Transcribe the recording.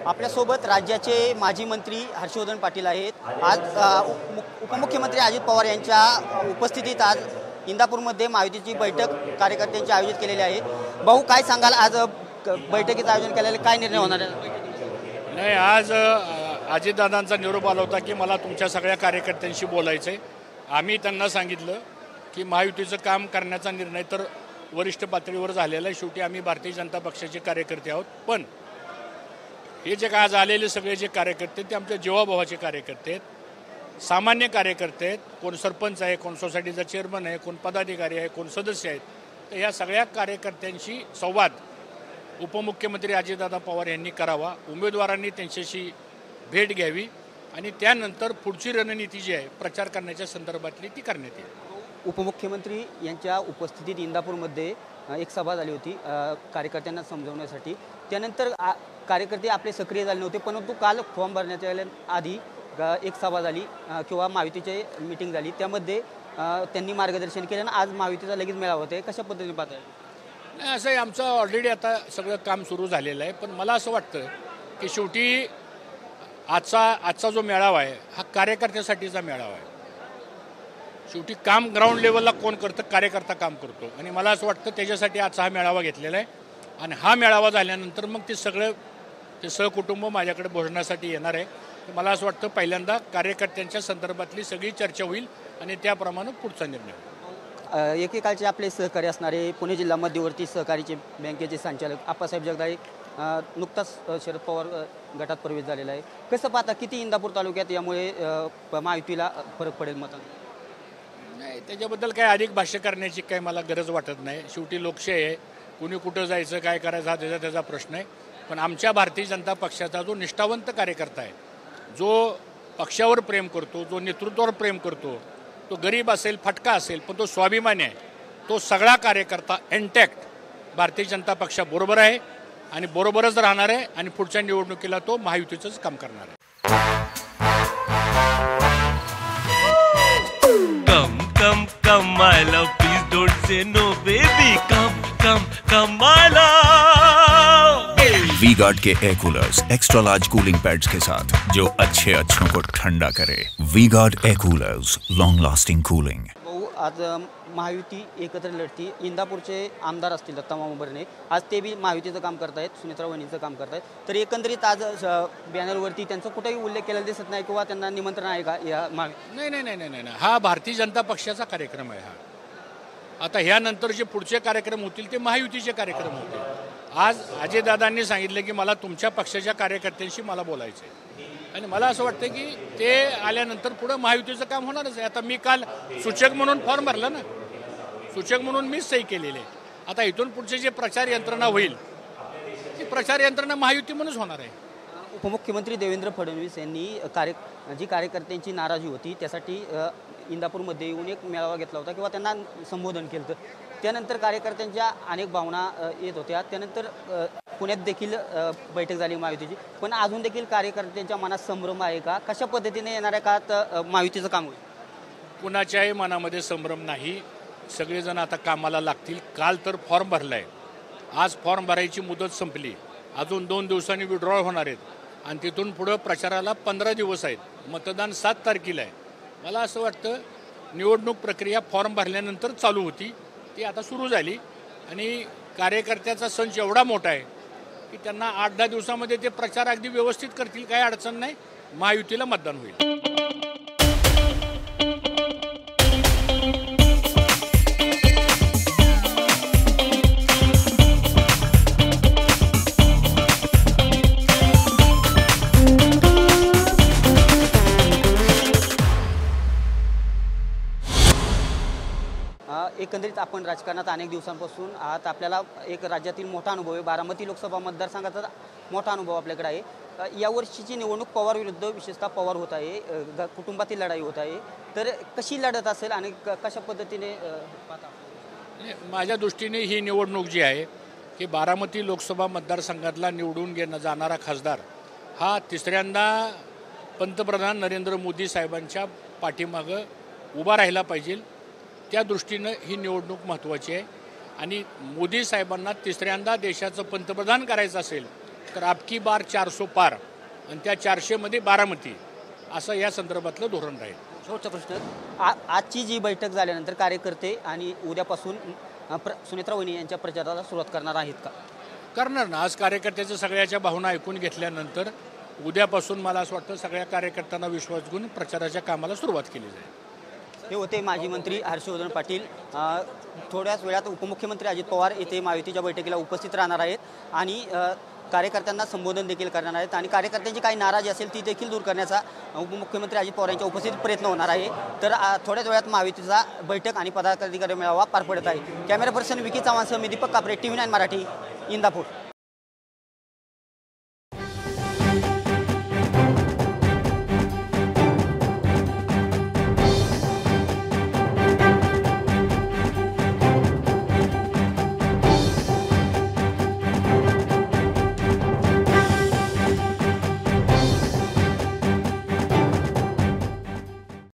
आपल्यासोबत राज्याचे माजी मंत्री हर्षवर्धन पाटील आहेत. आज उपमुख्यमंत्री अजित पवार यांच्या उपस्थितीत आज इंदापूरमध्ये महायुतीची बैठक कार्यकर्त्यांची आयोजित केलेली आहे. भाऊ, काय सांगाल, आज बैठकीचं आयोजन केलेलं, काय निर्णय होणार आहे? नाही, आज अजितदादांचा निरोप आला होता की मला तुमच्या सगळ्या कार्यकर्त्यांशी बोलायचं आहे. आम्ही त्यांना सांगितलं की महायुतीचं काम करण्याचा निर्णय तर वरिष्ठ पातळीवर झालेला आहे. शेवटी आम्ही भारतीय जनता पक्षाचे कार्यकर्ते आहोत, पण हे जे काय आज आलेले सगळे जे कार्यकर्ते ते आमच्या जीवाभावाचे कार्यकर्ते आहेत, सामान्य कार्यकर्ते आहेत. कोण सरपंच आहे, कोण सोसायटीचा चेअरमन आहे, कोण पदाधिकारी आहे, कोण सदस्य आहेत. तर ह्या सगळ्या कार्यकर्त्यांशी संवाद उपमुख्यमंत्री अजितदादा पवार यांनी करावा. उमेदवारांनी त्यांच्याशी भेट घ्यावी आणि त्यानंतर पुढची रणनीती जी आहे प्रचार करण्याच्या संदर्भातली ती करण्यात येईल. उपमुख्यमंत्री यांच्या उपस्थितीत इंदापूरमध्ये एक सभा झाली होती कार्यकर्त्यांना समजवण्यासाठी. त्यानंतर कार्यकर्ते आपले सक्रिय झाले नव्हते, परंतु काल फॉर्म भरण्याच्या आधी एक सभा झाली किंवा महायुतीची मीटिंग झाली. त्यामध्ये त्यांनी मार्गदर्शन केलं आणि आज महायुतीचा लगेच मेळावा होते. कशा पद्धतीने पाहताय? नाही, असं आहे, आमचं ऑलरेडी आता सगळं काम सुरू झालेलं आहे. पण मला असं वाटतं की शेवटी आजचा जो मेळावा आहे हा कार्यकर्त्यासाठीचा मेळावा आहे. शेवटी काम ग्राउंड लेवलला कोण करतं? कार्यकर्ता काम करतो. आणि मला असं वाटतं त्याच्यासाठी आजचा हा मेळावा घेतलेला आहे. आणि हा मेळावा झाल्यानंतर मग ते सहकुटुंब माझ्याकडे भोजनासाठी येणार आहे. मला असं वाटतं पहिल्यांदा कार्यकर्त्यांच्या संदर्भातली सगळी चर्चा होईल आणि त्याप्रमाणे पुढचा निर्णय होईल. एकेकाळचे आपले सहकारी असणारे पुणे जिल्हा मध्यवर्ती सहकारीचे बँकेचे संचालक आप्पासाहेब जगदाळे नुकताच शरद पवार गटात प्रवेश झालेला आहे. कसं पाहता, किती इंदापूर तालुक्यात यामुळे महायुतीला फरक पडेल मतात? नाही, त्याच्याबद्दल काही अधिक भाष्य करण्याची काही मला गरज वाटत नाही. शेवटी लोकशाही आहे, कुणी कुठं जायचं, काय करायचं हा त्याचा प्रश्न आहे. पण आमच्या भारतीय जनता पक्षाचा जो निष्ठावंत कार्यकर्ता आहे, जो पक्षावर प्रेम करतो, जो नेतृत्वावर प्रेम करतो, तो गरीब असेल, फटका असेल, पण तो स्वाभिमानी आहे, तो सगळा कार्यकर्ता इंटॅक्ट भारतीय जनता पक्षाबरोबर आहे आणि बरोबरच राहणार आहे आणि पुढच्या निवडणुकीला तो महायुतीचंच काम करणार आहे. Come, my love, please don't say no, baby. Come, my love. V-Guard के air coolers extra large cooling pads के साथ जो अच्छों को ठंडा करे. V-Guard air coolers, long lasting cooling. आज महायुती एकत्र लढती. इंदापूरचे आमदार असतील दत्ता मामा भरणे, आज ते बी महायुतीचं काम करतायत, सुनेत्रा वहिनीचं काम करतायत. तर एकंदरीत आज बॅनरवरती त्यांचा कुठेही उल्लेख केलेला दिसत नाही किंवा त्यांना निमंत्रण आहे का या नाही, हा भारतीय जनता पक्षाचा कार्यक्रम आहे. हा आता ह्यानंतर जे पुढचे कार्यक्रम होतील ते महायुतीचे कार्यक्रम होतील. आज अजयदादांनी सांगितलं की मला तुमच्या पक्षाच्या कार्यकर्त्यांशी मला बोलायचं आहे आणि मला असं वाटतं की ते आल्यानंतर पुढं महायुतीचं काम होणारच आहे. आता मी काल सूचक म्हणून फॉर्म भरला ना, सूचक म्हणून मीच सही केलेली आहे. आता इथून पुढचे जे प्रचार यंत्रणा होईल ती प्रचार यंत्रणा महायुती म्हणूनच होणार आहे. उपमुख्यमंत्री देवेंद्र फडणवीस यांनी जी कार्यकर्त्यांची नाराजी होती त्यासाठी इंदापूरमध्ये येऊन एक मेळावा घेतला होता किंवा त्यांना संबोधन केलं. त्यानंतर कार्यकर्त्यांच्या अनेक भावना येत होत्या. त्यानंतर पुण्यात देखील बैठक झाली महायुतीची, पण अजून देखील कार्यकर्त्यांच्या मनात संभ्रम आहे का? कशा पद्धतीने येणाऱ्या काळात महायुतीचं काम होईल? कुणाच्याही मनामध्ये संभ्रम नाही. सगळेजण आता कामाला लागतील. काल तर फॉर्म भरला आहे, आज फॉर्म भरायची मुदत संपली. अजून 2 दिवसांनी विड्रॉल होणार आहेत आणि तिथून पुढं प्रचाराला 15 दिवस आहेत. मतदान 7 तारखेला आहे. मला असं वाटतं निवडणूक प्रक्रिया फॉर्म भरल्यानंतर चालू होती, ती आता सुरू झाली आणि कार्यकर्त्याचा संच एवढा मोठा आहे की त्यांना 8-10 दिवसामध्ये ते प्रचार अगदी व्यवस्थित करतील, काही अडचण नाही. महायुतीला मतदान होईल. एकंदरीत आपण राजकारणात अनेक दिवसांपासून आहात. आपल्याला एक राज्यातील मोठा अनुभव आहे. बारामती लोकसभा मतदारसंघाचा मोठा अनुभव आपल्याकडे आहे. यावर्षीची निवडणूक पवार विरुद्ध विशेषतः पवार होत आहे, कुटुंबातील लढाई होत आहे. तर कशी लढत असेल आणि कशा पद्धतीने पाहता? माझ्या दृष्टीने ही निवडणूक जी आहे की बारामती लोकसभा मतदारसंघातला निवडून जाणारा खासदार हा तिसऱ्यांदा पंतप्रधान नरेंद्र मोदी साहेबांच्या पाठीमागं उभा राहिला पाहिजे. त्या दृष्टीनं ही निवडणूक महत्त्वाची आहे आणि मोदी साहेबांना तिसऱ्यांदा देशाचं पंतप्रधान करायचं असेल तर अबकी बार 400 पार आणि त्या 400मध्ये बारामती असं या संदर्भातलं धोरण राहील. शेवटचा प्रश्न, आजची जी बैठक झाल्यानंतर कार्यकर्ते आणि उद्यापासून सुनेत्रा वहिनी यांच्या प्रचाराला सुरुवात करणार आहेत का? करणार ना. आज कार्यकर्त्याच्या सगळ्याच्या भावना ऐकून घेतल्यानंतर उद्यापासून मला असं वाटतं सगळ्या कार्यकर्त्यांना विश्वास घेऊन प्रचाराच्या कामाला सुरुवात केली जाईल. हे होते माजी मंत्री हर्षवर्धन पाटील. थोड्याच वेळात उपमुख्यमंत्री अजित पवार येथे महायुतीच्या बैठकीला उपस्थित राहणार आहेत आणि कार्यकर्त्यांना संबोधन देखील करणार आहेत आणि कार्यकर्त्यांची काही नाराजी असेल ती देखील दूर करण्याचा उपमुख्यमंत्री अजित पवार यांच्या उपस्थितीत प्रयत्न होणार आहे. तर थोड्याच वेळात महायुतीचा बैठक आणि पदाधिकारी मेळावा पार पडत आहे. कॅमेरा पर्सन विकी चव्हाणसह मी दीपक कापरे, TV9 मराठी, इंदापूर.